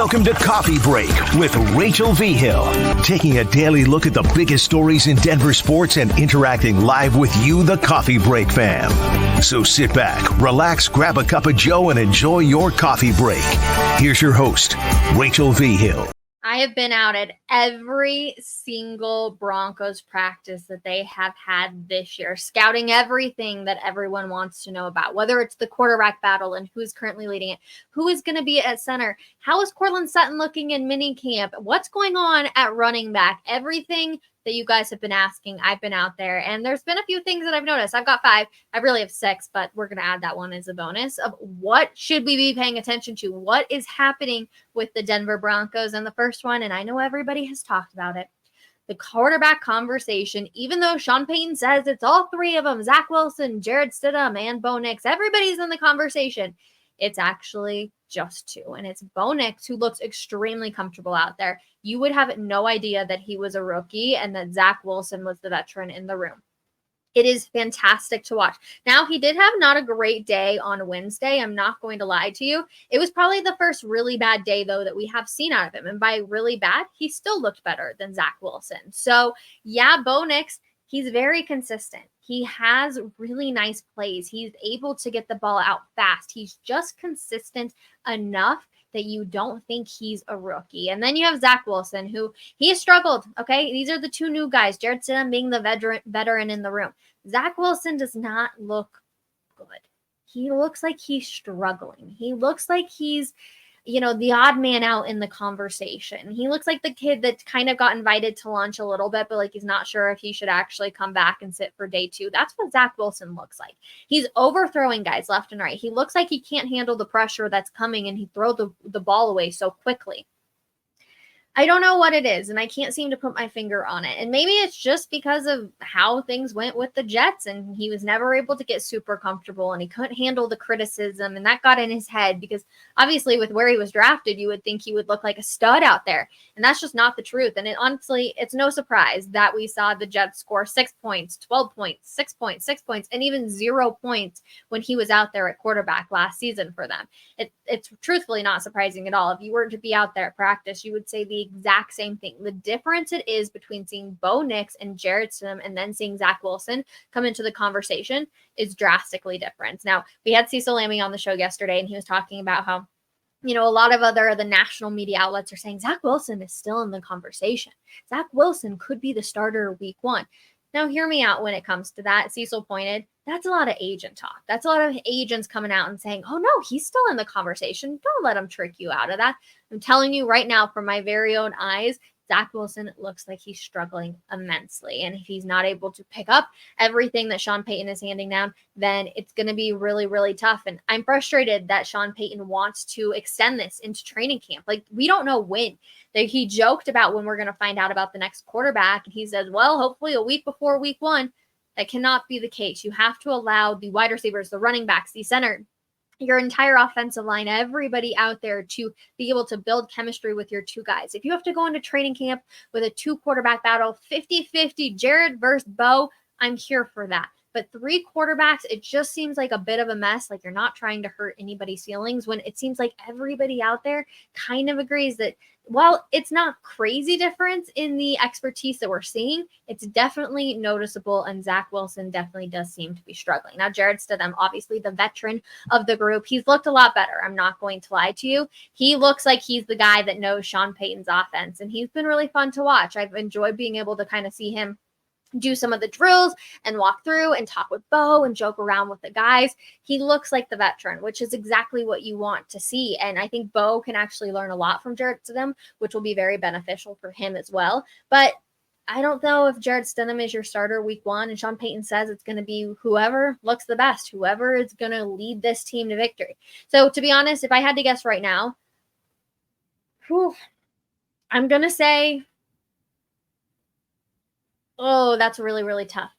Welcome to Coffee Break with Rachel V. Hill, taking a daily look at the biggest stories in Denver sports and interacting live with you, the Coffee Break fam. So sit back, relax, grab a cup of joe, and enjoy your coffee break. Here's your host, Rachel V. Hill. I have been out at every single Broncos practice that they have had this year, scouting everything that everyone wants to know about, whether it's the quarterback battle and who's currently leading it, who is going to be at center, how is Courtland Sutton looking in minicamp, what's going on at running back, everything that you guys have been asking. I've been out there, and there's been a few things that I've noticed. I've got 5. I really have 6, but we're going to add that one as a bonus of what should we be paying attention to? What is happening with the Denver Broncos? And the first one, and I know everybody has talked about it, the quarterback conversation, even though Sean Payton says it's all 3 of them, Zach Wilson, Jarrett Stidham, and Bo Nix, everybody's in the conversation. It's actually just 2, and it's Bo Nix, who looks extremely comfortable out there. You would have no idea that he was a rookie and that Zach Wilson was the veteran in the room. It is fantastic to watch. Now, he did have not a great day on Wednesday. I'm not going to lie to you. It was probably the first really bad day, though, that we have seen out of him. And by really bad, he still looked better than Zach Wilson. So, yeah, Bo Nix, he's very consistent. He has really nice plays. He's able to get the ball out fast. He's just consistent enough that you don't think he's a rookie. And then you have Zach Wilson, who he has struggled. Okay, these are the 2 new guys, Jarrett Stidham being the veteran in the room. Zach Wilson does not look good. He looks like he's struggling. He looks like he's, the odd man out in the conversation. He looks like the kid that kind of got invited to lunch a little bit, but like he's not sure if he should actually come back and sit for day 2. That's what Zach Wilson looks like. He's overthrowing guys left and right. He looks like he can't handle the pressure that's coming, and he throws the ball away so quickly. I don't know what it is, and I can't seem to put my finger on it. And maybe it's just because of how things went with the Jets, and he was never able to get super comfortable, and he couldn't handle the criticism, and that got in his head because obviously with where he was drafted, you would think he would look like a stud out there, and that's just not the truth. And honestly, it's no surprise that we saw the Jets score 6 points, 12 points, 6 points, 6 points, and even 0 points when he was out there at quarterback last season for them. It's truthfully not surprising at all. If you were to be out there at practice, you would say the exact same thing. The difference it is between seeing Bo Nix and Jarrett Stidham and then seeing Zach Wilson come into the conversation is drastically different. Now, we had Cecil Lammey on the show yesterday, and he was talking about how, a lot of the national media outlets are saying Zach Wilson is still in the conversation. Zach Wilson could be the starter week 1. Now, hear me out when it comes to that. Cecil pointed, that's a lot of agent talk. That's a lot of agents coming out and saying, oh, no, he's still in the conversation. Don't let him trick you out of that. I'm telling you right now from my very own eyes, Zach Wilson looks like he's struggling immensely. And if he's not able to pick up everything that Sean Payton is handing down, then it's going to be really, really tough. And I'm frustrated that Sean Payton wants to extend this into training camp. Like, we don't know when. He joked about when we're going to find out about the next quarterback. And he says, well, hopefully a week before week 1. That cannot be the case. You have to allow the wide receivers, the running backs, the center, your entire offensive line, everybody out there to be able to build chemistry with your 2 guys. If you have to go into training camp with a 2 quarterback battle, 50-50, Jared versus Bo, I'm here for that. But 3 quarterbacks, it just seems like a bit of a mess. Like, you're not trying to hurt anybody's feelings when it seems like everybody out there kind of agrees that while it's not crazy difference in the expertise that we're seeing, it's definitely noticeable, and Zach Wilson definitely does seem to be struggling. Now, Jarrett Stidham, obviously the veteran of the group, he's looked a lot better. I'm not going to lie to you. He looks like he's the guy that knows Sean Payton's offense, and he's been really fun to watch. I've enjoyed being able to kind of see him do some of the drills and walk through and talk with Bo and joke around with the guys. He looks like the veteran, which is exactly what you want to see. And I think Bo can actually learn a lot from Jarrett Stidham, which will be very beneficial for him as well. But I don't know if Jarrett Stidham is your starter week 1, and Sean Payton says it's going to be whoever looks the best, whoever is going to lead this team to victory. So to be honest, if I had to guess right now, I'm going to say, oh, that's really, really tough.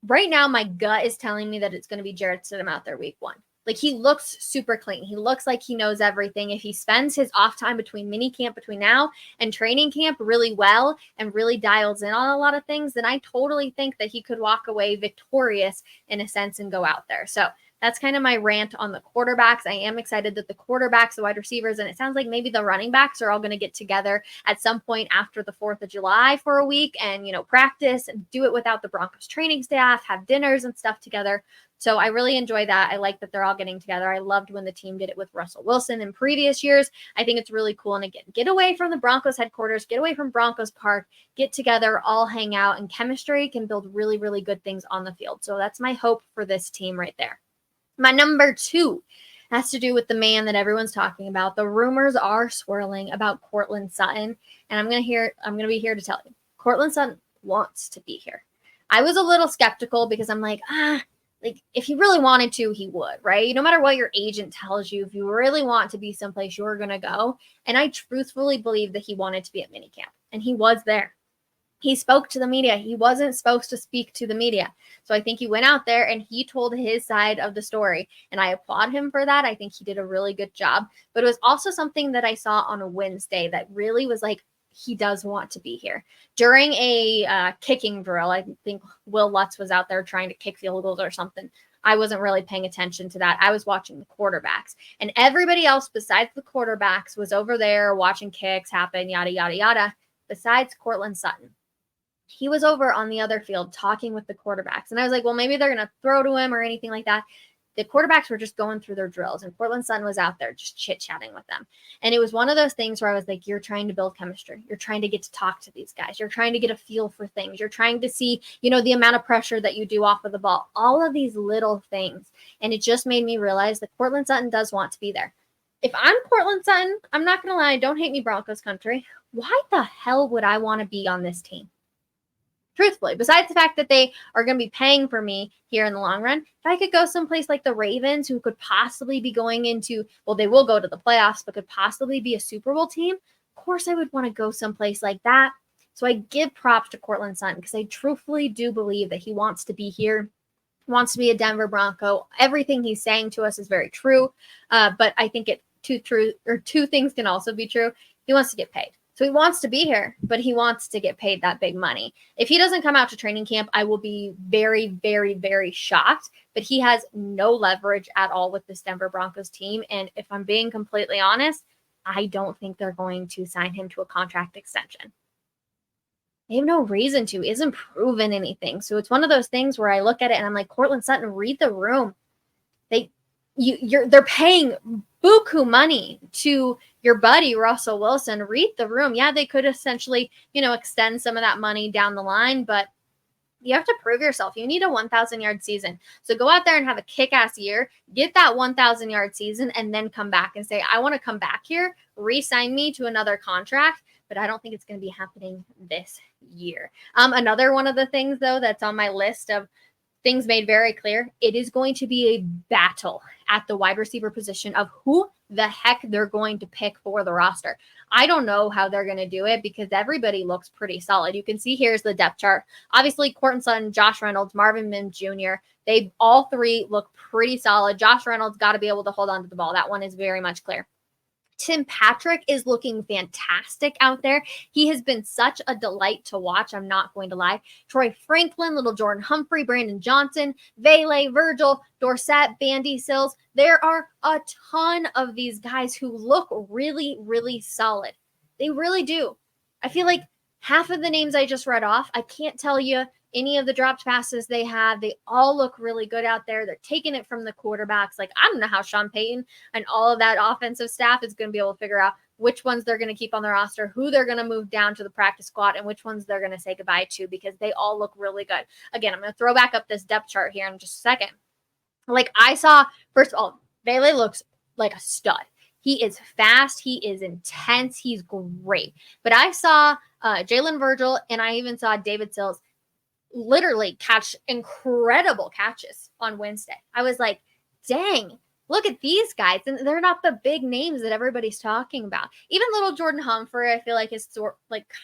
Right now, my gut is telling me that it's going to be Jarrett Stidham out there week 1. Like, he looks super clean. He looks like he knows everything. If he spends his off time between mini camp, between now and training camp really well and really dials in on a lot of things, then I totally think that he could walk away victorious in a sense and go out there. So that's kind of my rant on the quarterbacks. I am excited that the quarterbacks, the wide receivers, and it sounds like maybe the running backs are all going to get together at some point after the 4th of July for a week and, practice and do it without the Broncos training staff, have dinners and stuff together. So I really enjoy that. I like that they're all getting together. I loved when the team did it with Russell Wilson in previous years. I think it's really cool. And again, get away from the Broncos headquarters, get away from Broncos Park, get together, all hang out, and chemistry can build really, really good things on the field. So that's my hope for this team right there. My number 2 has to do with the man that everyone's talking about. The rumors are swirling about Courtland Sutton, and I'm going to be here to tell you. Courtland Sutton wants to be here. I was a little skeptical because I'm like, if he really wanted to, he would, right? No matter what your agent tells you, if you really want to be someplace, you're going to go. And I truthfully believe that he wanted to be at minicamp, and he was there. He spoke to the media. He wasn't supposed to speak to the media. So I think he went out there and he told his side of the story. And I applaud him for that. I think he did a really good job. But it was also something that I saw on a Wednesday that really was like, he does want to be here. During a kicking drill, I think Will Lutz was out there trying to kick field goals or something. I wasn't really paying attention to that. I was watching the quarterbacks. And everybody else besides the quarterbacks was over there watching kicks happen, yada, yada, yada, besides Courtland Sutton. He was over on the other field talking with the quarterbacks. And I was like, well, maybe they're going to throw to him or anything like that. The quarterbacks were just going through their drills, and Courtland Sutton was out there just chit-chatting with them. And it was one of those things where I was like, you're trying to build chemistry. You're trying to get to talk to these guys. You're trying to get a feel for things. You're trying to see, the amount of pressure that you do off of the ball, all of these little things. And it just made me realize that Courtland Sutton does want to be there. If I'm Courtland Sutton, I'm not going to lie, don't hate me, Broncos country. Why the hell would I want to be on this team? Truthfully, besides the fact that they are going to be paying for me here in the long run, if I could go someplace like the Ravens, who could possibly be going into, well, they will go to the playoffs, but could possibly be a Super Bowl team, of course I would want to go someplace like that. So I give props to Courtland Sutton because I truthfully do believe that he wants to be here, wants to be a Denver Bronco. Everything he's saying to us is very true, but I think two things can also be true. He wants to get paid. So he wants to be here, but he wants to get paid that big money. If he doesn't come out to training camp, I will be very, very, very shocked. But he has no leverage at all with this Denver Broncos team. And if I'm being completely honest, I don't think they're going to sign him to a contract extension. They have no reason to. He hasn't proven anything. So it's one of those things where I look at it and I'm like, Courtland Sutton, read the room. They're paying buku money to your buddy Russell Wilson. Read the room. Yeah, they could essentially, extend some of that money down the line, but you have to prove yourself. You need a 1,000-yard season. So go out there and have a kick-ass year, get that 1,000-yard season, and then come back and say, I want to come back here, re-sign me to another contract, but I don't think it's going to be happening this year. Another one of the things, though, that's on my list of things made very clear, it is going to be a battle at the wide receiver position of who the heck they're going to pick for the roster. I don't know how they're going to do it because everybody looks pretty solid. You can see here's the depth chart. Obviously, Courtland Sutton, Josh Reynolds, Marvin Mims Jr., they all three look pretty solid. Josh Reynolds got to be able to hold on to the ball. That one is very much clear. Tim Patrick is looking fantastic out there. He has been such a delight to watch. I'm not going to lie. Troy Franklin, Little Jordan Humphrey, Brandon Johnson, Vele, Virgil, Dorsett, Bandy Sills. There are a ton of these guys who look really, really solid. They really do. I feel like half of the names I just read off, I can't tell you any of the dropped passes they have. They all look really good out there. They're taking it from the quarterbacks. Like, I don't know how Sean Payton and all of that offensive staff is going to be able to figure out which ones they're going to keep on the roster, who they're going to move down to the practice squad, and which ones they're going to say goodbye to, because they all look really good. Again, I'm going to throw back up this depth chart here in just a second. Like I saw, first of all, Vele looks like a stud. He is fast. He is intense. He's great. But I saw Jalen Virgil, and I even saw David Sills literally catch incredible catches on Wednesday. I was like, dang, look at these guys. And they're not the big names that everybody's talking about. Even little Jordan Humphrey, I feel like has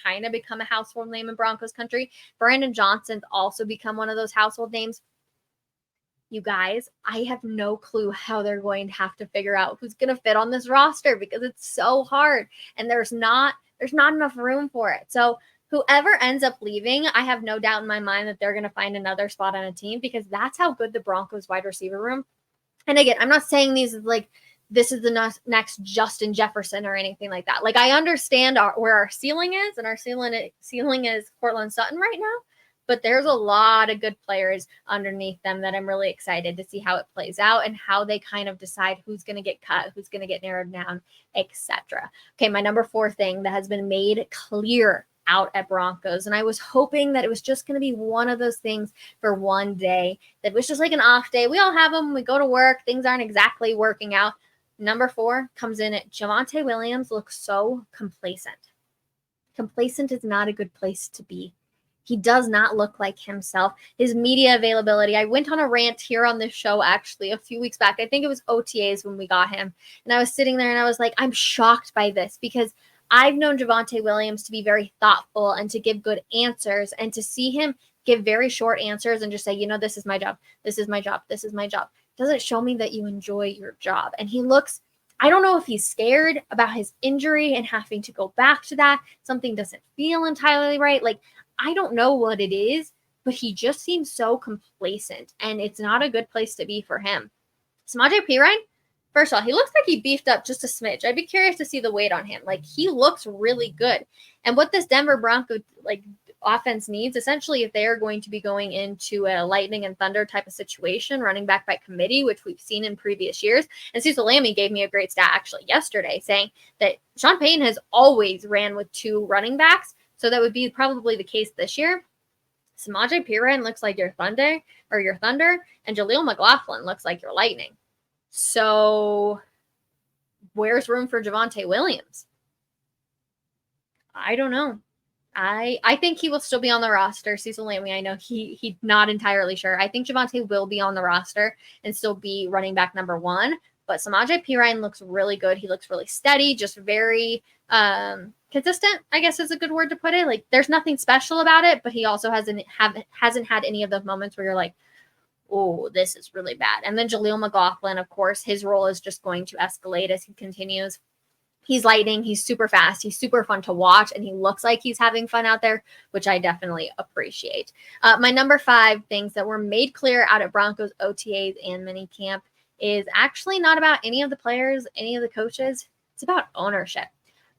kind of become a household name in Broncos country. Brandon Johnson's also become one of those household names. You guys, I have no clue how they're going to have to figure out who's going to fit on this roster because it's so hard and there's not enough room for it. So whoever ends up leaving, I have no doubt in my mind that they're going to find another spot on a team because that's how good the Broncos wide receiver room And again, I'm not saying these is like, this is the next Justin Jefferson or anything like that. Like, I understand where our ceiling is, and our ceiling is Courtland Sutton right now, but there's a lot of good players underneath them that I'm really excited to see how it plays out and how they kind of decide who's going to get cut, who's going to get narrowed down, etc. Okay, my number 4 thing that has been made clear out at Broncos, and I was hoping that it was just going to be one of those things for one day, that was just like an off day. We all have them. We go to work. Things aren't exactly working out. Number 4 comes in at Javonte Williams looks so complacent. Complacent is not a good place to be. He does not look like himself. His media availability. I went on a rant here on this show actually a few weeks back. I think it was OTAs when we got him. And I was sitting there and I was like, I'm shocked by this, because I've known Javonte Williams to be very thoughtful and to give good answers, and to see him give very short answers and just say, this is my job. This is my job. This is my job. Doesn't show me that you enjoy your job. And he looks, I don't know if he's scared about his injury and having to go back to that. Something doesn't feel entirely right. Like, I don't know what it is, but he just seems so complacent, and it's not a good place to be for him. Samaje Perine, first of all, he looks like he beefed up just a smidge. I'd be curious to see the weight on him. Like, he looks really good. And what this Denver Broncos offense needs, essentially, if they are going to be going into a lightning and thunder type of situation, running back by committee, which we've seen in previous years. And Cecil Lammey gave me a great stat actually yesterday, saying that Sean Payton has always ran with 2 running backs. So that would be probably the case this year. Samaje Perine looks like your thunder, and Jaleel McLaughlin looks like your lightning. So where's room for Javonte Williams? I don't know. I think he will still be on the roster. Cecil Lammey, I know he's not entirely sure. I think Javonte will be on the roster and still be running back number 1. But Samaje Perine looks really good. He looks really steady, just very consistent, I guess is a good word to put it. Like, there's nothing special about it, but he also hasn't had any of those moments where you're like, oh, this is really bad. And then Jaleel McLaughlin, of course, his role is just going to escalate as he continues. He's lightning. He's super fast. He's super fun to watch, and he looks like he's having fun out there, which I definitely appreciate. My number 5 things that were made clear out at Broncos OTAs and minicamp is actually not about any of the players, any of the coaches. It's about ownership.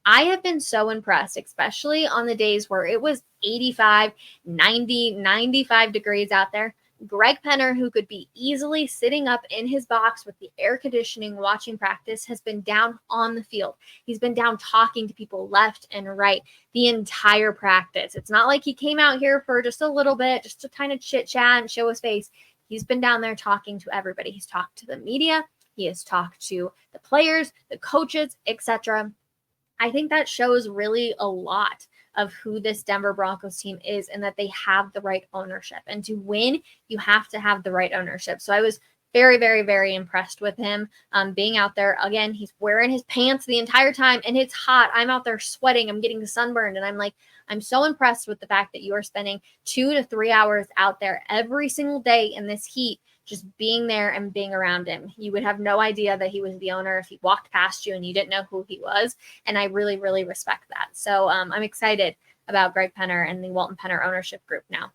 I have been so impressed, especially on the days where it was 85, 90, 95 degrees out there. Greg Penner, who could be easily sitting up in his box with the air conditioning watching practice, has been down on the field. He's been down talking to people left and right the entire practice. It's not like he came out here for just a little bit, just to kind of chit chat and show his face. He's been down there talking to everybody. He's talked to the media. He has talked to the players, the coaches, etc. I think that shows really a lot of who this Denver Broncos team is, and that they have the right ownership. And to win, you have to have the right ownership. So I was very, very, very impressed with him being out there. Again, he's wearing his pants the entire time, and it's hot. I'm out there sweating. I'm getting sunburned. And I'm like, I'm so impressed with the fact that you are spending 2 to 3 hours out there every single day in this heat, just being there and being around him. You would have no idea that he was the owner if he walked past you and you didn't know who he was. And I really, really respect that. So I'm excited about Greg Penner and the Walton Penner ownership group now.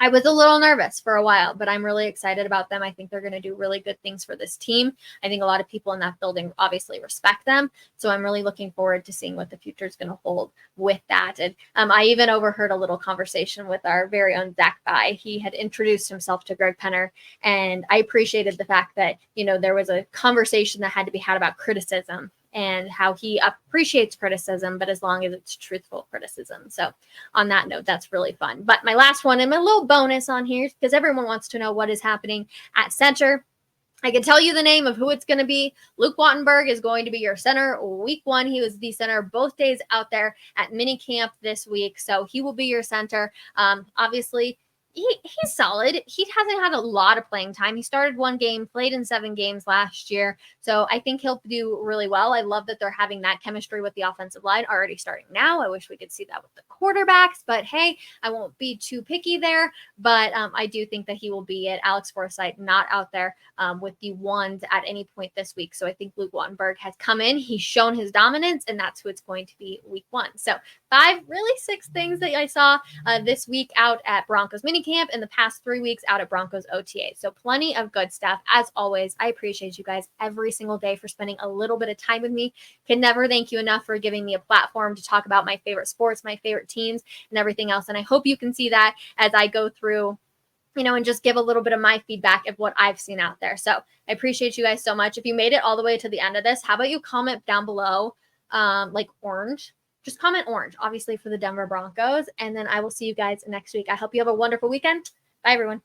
I was a little nervous for a while, but I'm really excited about them. I think they're going to do really good things for this team. I think a lot of people in that building obviously respect them. So I'm really looking forward to seeing what the future is going to hold with that. And I even overheard a little conversation with our very own Zach Bai. He had introduced himself to Greg Penner, and I appreciated the fact that, there was a conversation that had to be had about criticism and how he appreciates criticism, but as long as it's truthful criticism. So on that note, that's really fun. But my last one and my little bonus on here, because everyone wants to know what is happening at center. I can tell you the name of who it's going to be. Luke Wattenberg is going to be your center week 1. He was the center both days out there at minicamp this week. So he will be your center. Obviously, he's solid. He hasn't had a lot of playing time. He started 1 game, played in 7 games last year. So I think he'll do really well. I love that they're having that chemistry with the offensive line already starting now. I wish we could see that with the quarterbacks, but hey, I won't be too picky there. But I do think that he will be at Alex Forsythe, not out there with the ones at any point this week. So I think Luke Wattenberg has come in. He's shown his dominance, and that's who it's going to be week 1. So 5, really 6 things that I saw this week out at Broncos minicamp. training camp and the past 3 weeks out at Broncos OTA. So plenty of good stuff. As always, I appreciate you guys every single day for spending a little bit of time with me. Can never thank you enough for giving me a platform to talk about my favorite sports, my favorite teams, and everything else. And I hope you can see that as I go through, and just give a little bit of my feedback of what I've seen out there. So I appreciate you guys so much. If you made it all the way to the end of this, how about you comment down below, like orange? Just comment orange, obviously, for the Denver Broncos. And then I will see you guys next week. I hope you have a wonderful weekend. Bye, everyone.